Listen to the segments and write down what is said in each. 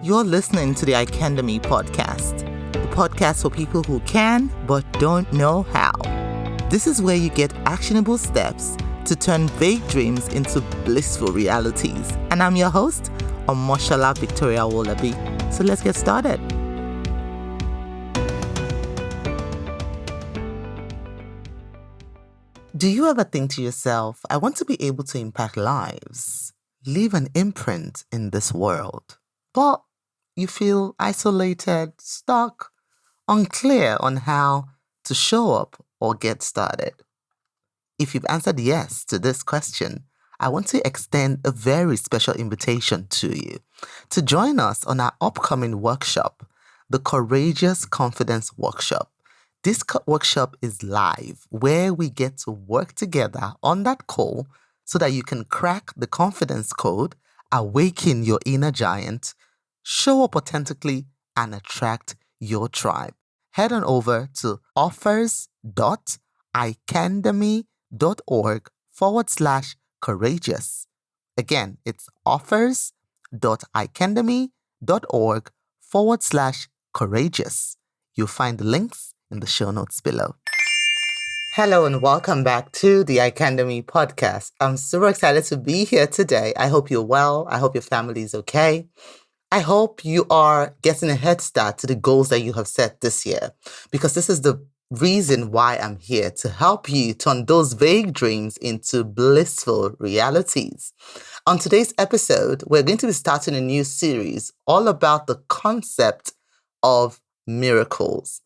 You're listening to the Icandemy podcast, the podcast for people who can but don't know how. This is where you get actionable steps to turn vague dreams into blissful realities. And I'm your host, Omoshola Victoria Wolabi. So let's get started. Do you ever think to yourself, I want to be able to impact lives, leave an imprint in this world, but you feel isolated, stuck, unclear on how to show up or get started? If you've answered yes to this question, I want to extend a very special invitation to you to join us on our upcoming workshop, the Courageous Confidence Workshop. This workshop is live, where we get to work together on that call so that you can crack the confidence code, awaken your inner giant, show up authentically, and attract your tribe. Head on over to offers.icandemy.org/courageous. Again, it's offers.icandemy.org/courageous. You'll find the links in the show notes below. Hello and welcome back to the Icandemy podcast. I'm super excited to be here today. I hope you're well. I hope your family is okay. I hope you are getting a head start to the goals that you have set this year, because this is the reason why I'm here, to help you turn those vague dreams into blissful realities. On today's episode, we're going to be starting a new series all about the concept of miracles.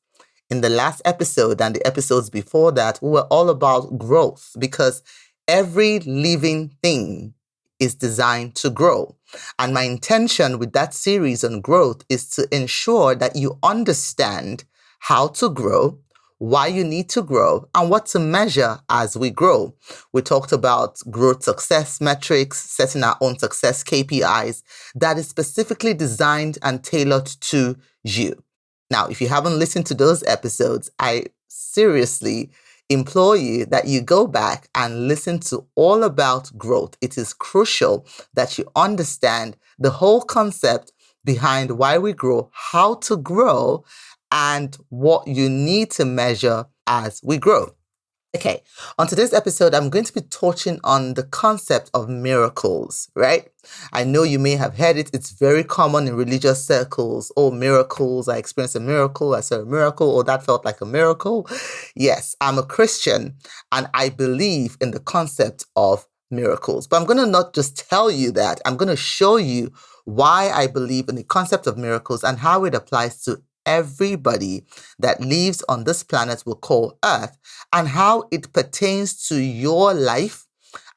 In the last episode and the episodes before that, we were all about growth, because every living thing is designed to grow. And my intention with that series on growth is to ensure that you understand how to grow, why you need to grow, and what to measure as we grow. We talked about growth success metrics, setting our own success KPIs that is specifically designed and tailored to you. Now, if you haven't listened to those episodes, I seriously implore you that you go back and listen to all about growth. It is crucial that you understand the whole concept behind why we grow, how to grow, and what you need to measure as we grow. Okay, on today's episode, I'm going to be touching on the concept of miracles, right? I know you may have heard it. It's very common in religious circles. Oh, miracles. I experienced a miracle. I saw a miracle. Oh, that felt like a miracle. Yes, I'm a Christian and I believe in the concept of miracles. But I'm going to not just tell you that. I'm going to show you why I believe in the concept of miracles and how it applies to everybody that lives on this planet we call Earth, and how it pertains to your life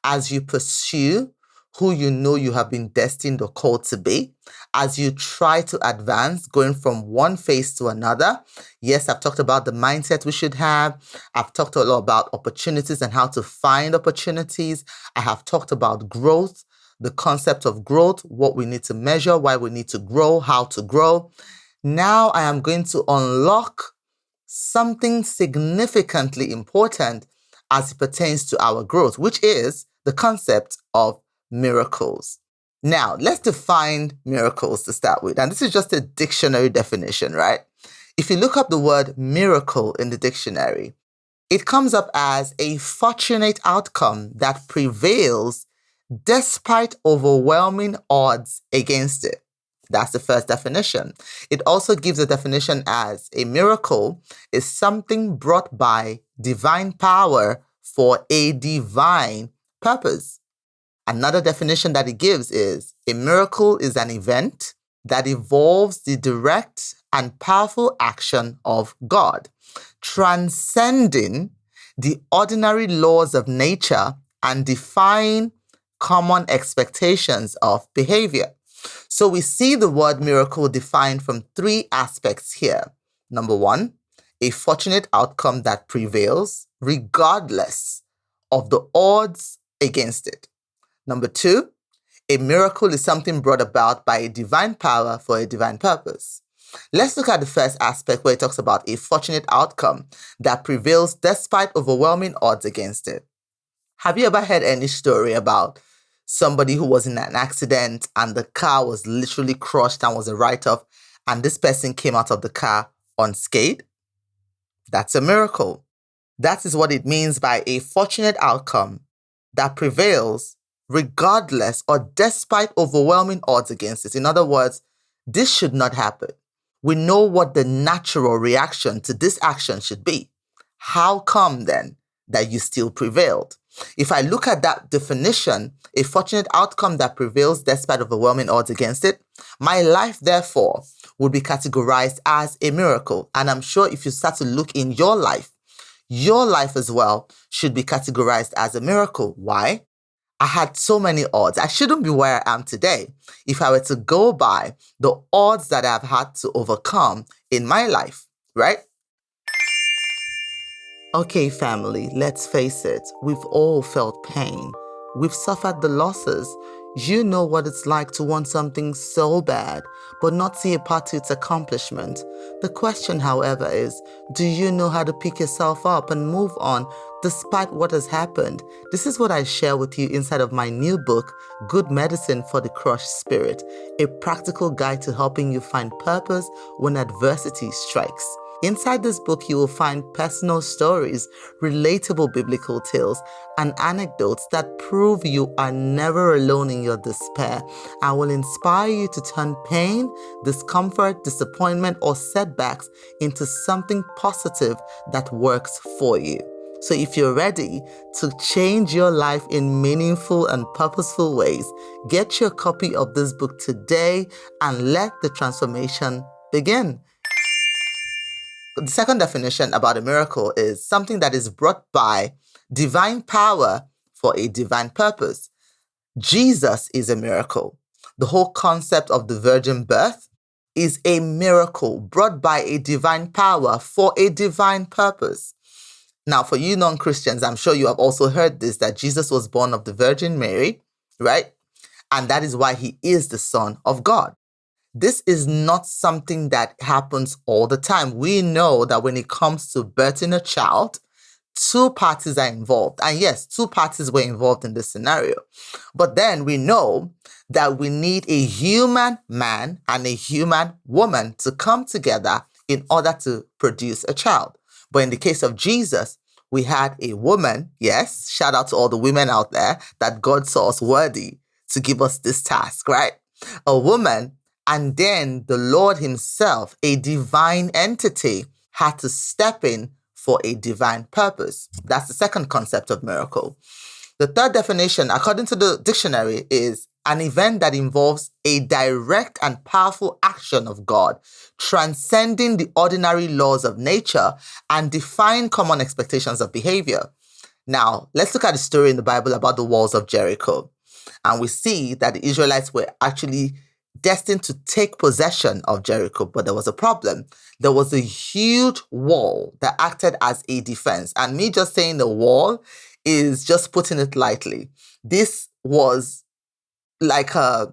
as you pursue who you know you have been destined or called to be, as you try to advance, going from one phase to another. Yes, I've talked about the mindset we should have. I've talked a lot about opportunities and how to find opportunities. I have talked about growth, the concept of growth, what we need to measure, why we need to grow, how to grow. Now I am going to unlock something significantly important as it pertains to our growth, which is the concept of miracles. Now, let's define miracles to start with. And this is just a dictionary definition, right? If you look up the word miracle in the dictionary, it comes up as a fortunate outcome that prevails despite overwhelming odds against it. That's the first definition. It also gives a definition as a miracle is something brought by divine power for a divine purpose. Another definition that it gives is a miracle is an event that involves the direct and powerful action of God, transcending the ordinary laws of nature and defying common expectations of behavior. So we see the word miracle defined from three aspects here. Number one, a fortunate outcome that prevails regardless of the odds against it. Number two, a miracle is something brought about by a divine power for a divine purpose. Let's look at the first aspect where it talks about a fortunate outcome that prevails despite overwhelming odds against it. Have you ever heard any story about somebody who was in an accident and the car was literally crushed and was a write-off, and this person came out of the car unscathed. That's a miracle. That is what it means by a fortunate outcome that prevails regardless or despite overwhelming odds against it. In other words, this should not happen. We know what the natural reaction to this action should be. How come then that you still prevailed? If I look at that definition, a fortunate outcome that prevails despite overwhelming odds against it, my life, therefore, would be categorized as a miracle. And I'm sure if you start to look in your life as well should be categorized as a miracle. Why? I had so many odds. I shouldn't be where I am today if I were to go by the odds that I've had to overcome in my life, right? Okay, family, let's face it. We've all felt pain. We've suffered the losses. You know what it's like to want something so bad, but not see a path to its accomplishment. The question, however, is, do you know how to pick yourself up and move on despite what has happened? This is what I share with you inside of my new book, Good Medicine for the Crushed Spirit, a practical guide to helping you find purpose when adversity strikes. Inside this book, you will find personal stories, relatable biblical tales, and anecdotes that prove you are never alone in your despair and will inspire you to turn pain, discomfort, disappointment, or setbacks into something positive that works for you. So if you're ready to change your life in meaningful and purposeful ways, get your copy of this book today and let the transformation begin. The second definition about a miracle is something that is brought by divine power for a divine purpose. Jesus is a miracle. The whole concept of the virgin birth is a miracle brought by a divine power for a divine purpose. Now, for you non-Christians, I'm sure you have also heard this, that Jesus was born of the Virgin Mary, right? And that is why he is the Son of God. This is not something that happens all the time. We know that when it comes to birthing a child, two parties are involved. And yes, two parties were involved in this scenario. But then we know that we need a human man and a human woman to come together in order to produce a child. But in the case of Jesus, we had a woman, yes, shout out to all the women out there that God saw us worthy to give us this task, right? A woman. And then the Lord himself, a divine entity, had to step in for a divine purpose. That's the second concept of miracle. The third definition, according to the dictionary, is an event that involves a direct and powerful action of God, transcending the ordinary laws of nature and defying common expectations of behavior. Now, let's look at the story in the Bible about the walls of Jericho. And we see that the Israelites were actually destined to take possession of Jericho, but there was a problem. There was a huge wall that acted as a defense. And me just saying the wall is just putting it lightly. This was like a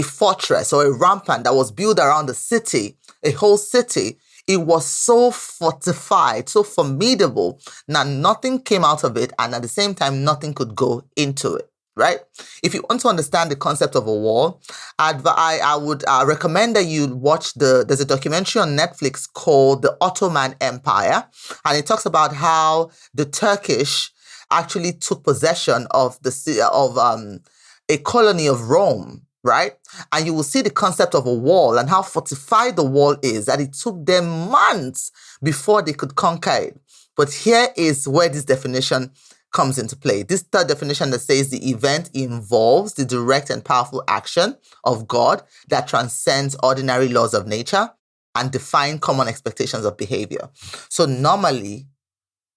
fortress or a rampart that was built around the city, a whole city. It was so fortified, so formidable. Now, nothing came out of it, and at the same time, nothing could go into it. Right? If you want to understand the concept of a wall, I would recommend that you watch there's a documentary on Netflix called The Ottoman Empire, and it talks about how the Turkish actually took possession of a colony of Rome, right? And you will see the concept of a wall and how fortified the wall is, that it took them months before they could conquer it. But here is where this definition comes into play. This third definition that says the event involves the direct and powerful action of God that transcends ordinary laws of nature and define common expectations of behavior. So normally,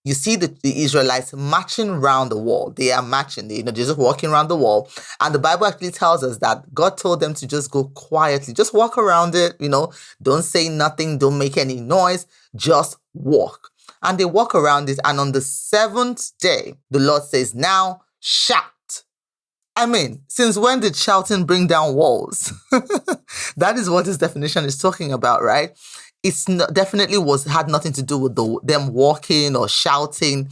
you see the Israelites marching around the wall. They are marching, they're just walking around the wall. And the Bible actually tells us that God told them to just go quietly, just walk around it, don't say nothing, don't make any noise, just walk. And they walk around it, and on the seventh day, the Lord says, now shout. I mean, since when did shouting bring down walls? That is what this definition is talking about, right? Definitely had nothing to do with them walking or shouting.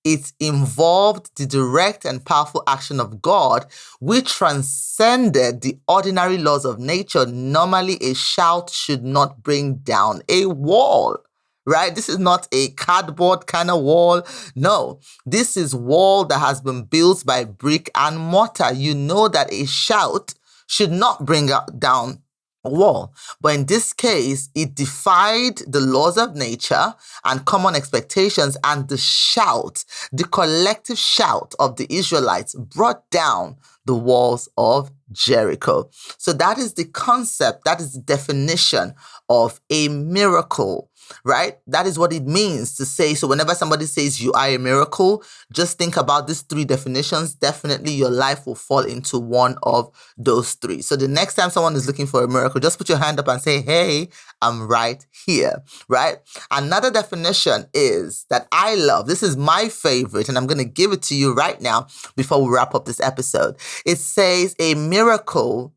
It involved the direct and powerful action of God, which transcended the ordinary laws of nature. Normally, a shout should not bring down a wall, right? This is not a cardboard kind of wall. No, this is wall that has been built by brick and mortar. You know that a shout should not bring down a wall. But in this case, it defied the laws of nature and common expectations, and the shout, the collective shout of the Israelites, brought down the walls of Jericho. So that is the concept, that is the definition of a miracle, right? That is what it means to say. So whenever somebody says you are a miracle, just think about these three definitions. Definitely your life will fall into one of those three. So the next time someone is looking for a miracle, just put your hand up and say, hey, I'm right here, right? Another definition is that I love. This is my favorite, and I'm going to give it to you right now before we wrap up this episode. It says a miracle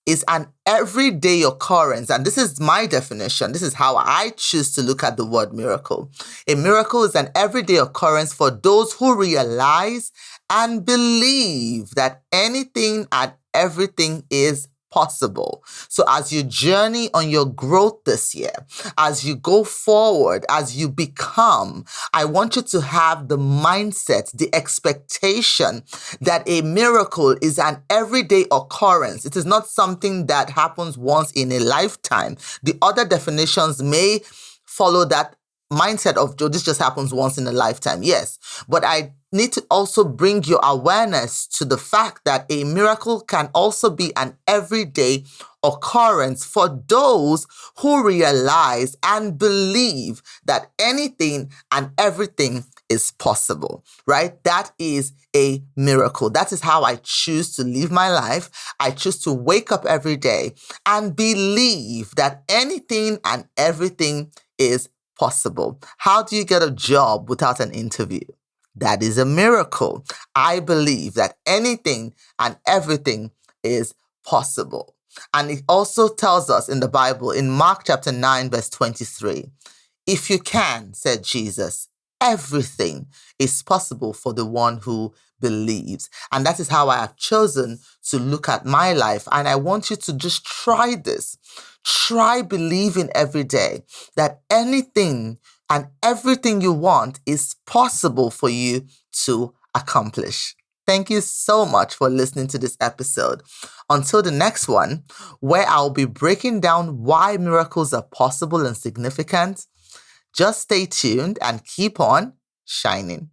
is an everyday occurrence. And this is my definition. This is how I choose to look at the word miracle. A miracle is an everyday occurrence for those who realize and believe that anything and everything is possible. So as you journey on your growth this year, as you go forward, as you become, I want you to have the mindset, the expectation that a miracle is an everyday occurrence. It is not something that happens once in a lifetime. The other definitions may follow that mindset of, Joe, this just happens once in a lifetime. Yes, but I need to also bring your awareness to the fact that a miracle can also be an everyday occurrence for those who realize and believe that anything and everything is possible, right? That is a miracle. That is how I choose to live my life. I choose to wake up every day and believe that anything and everything is possible. How do you get a job without an interview? That is a miracle. I believe that anything and everything is possible. And it also tells us in the Bible, in Mark chapter 9, verse 23, if you can, said Jesus, everything is possible for the one who believes. And that is how I have chosen to look at my life. And I want you to just try this. Try believing every day that anything and everything you want is possible for you to accomplish. Thank you so much for listening to this episode. Until the next one, where I'll be breaking down why miracles are possible and significant, just stay tuned and keep on shining.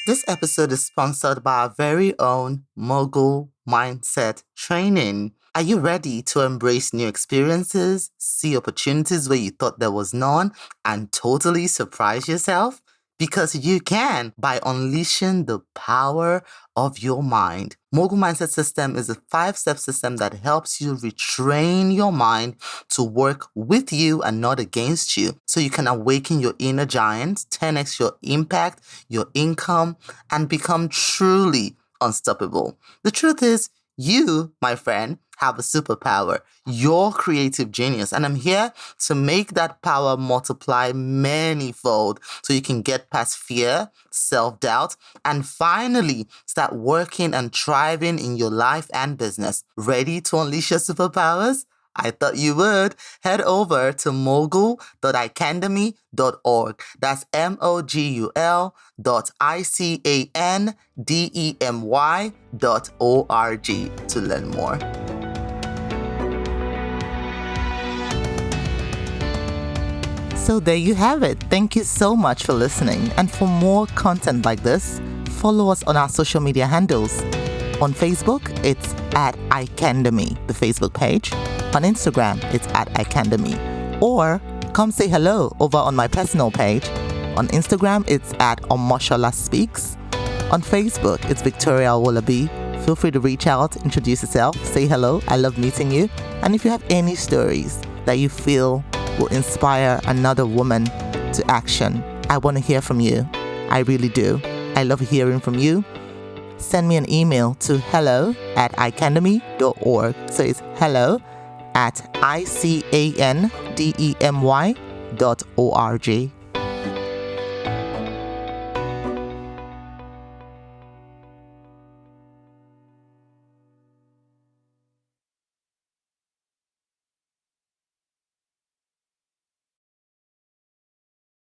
This episode is sponsored by our very own Mogul Mindset Training. Are you ready to embrace new experiences, see opportunities where you thought there was none, and totally surprise yourself? Because you can by unleashing the power of your mind. Mogul Mindset System is a 5-step system that helps you retrain your mind to work with you and not against you, so you can awaken your inner giant, 10x your impact, your income, and become truly unstoppable. The truth is, you, my friend, have a superpower, your creative genius. And I'm here to make that power multiply manyfold so you can get past fear, self-doubt, and finally start working and thriving in your life and business. Ready to unleash your superpowers? I thought you would. Head over to mogul.icandemy.org. That's mogul.icandemy.org to learn more. So there you have it. Thank you so much for listening. And for more content like this, follow us on our social media handles. On Facebook, it's at Icandemy, the Facebook page. On Instagram, it's at Icandemy. Or come say hello over on my personal page. On Instagram, it's at Omoshola Speaks. On Facebook, it's Victoria Wolabi. Feel free to reach out, introduce yourself, say hello. I love meeting you. And if you have any stories that you feel will inspire another woman to action, I want to hear from you. I really do. I love hearing from you. Send me an email to hello@icandemy.org. So it's hello@icandemy.org.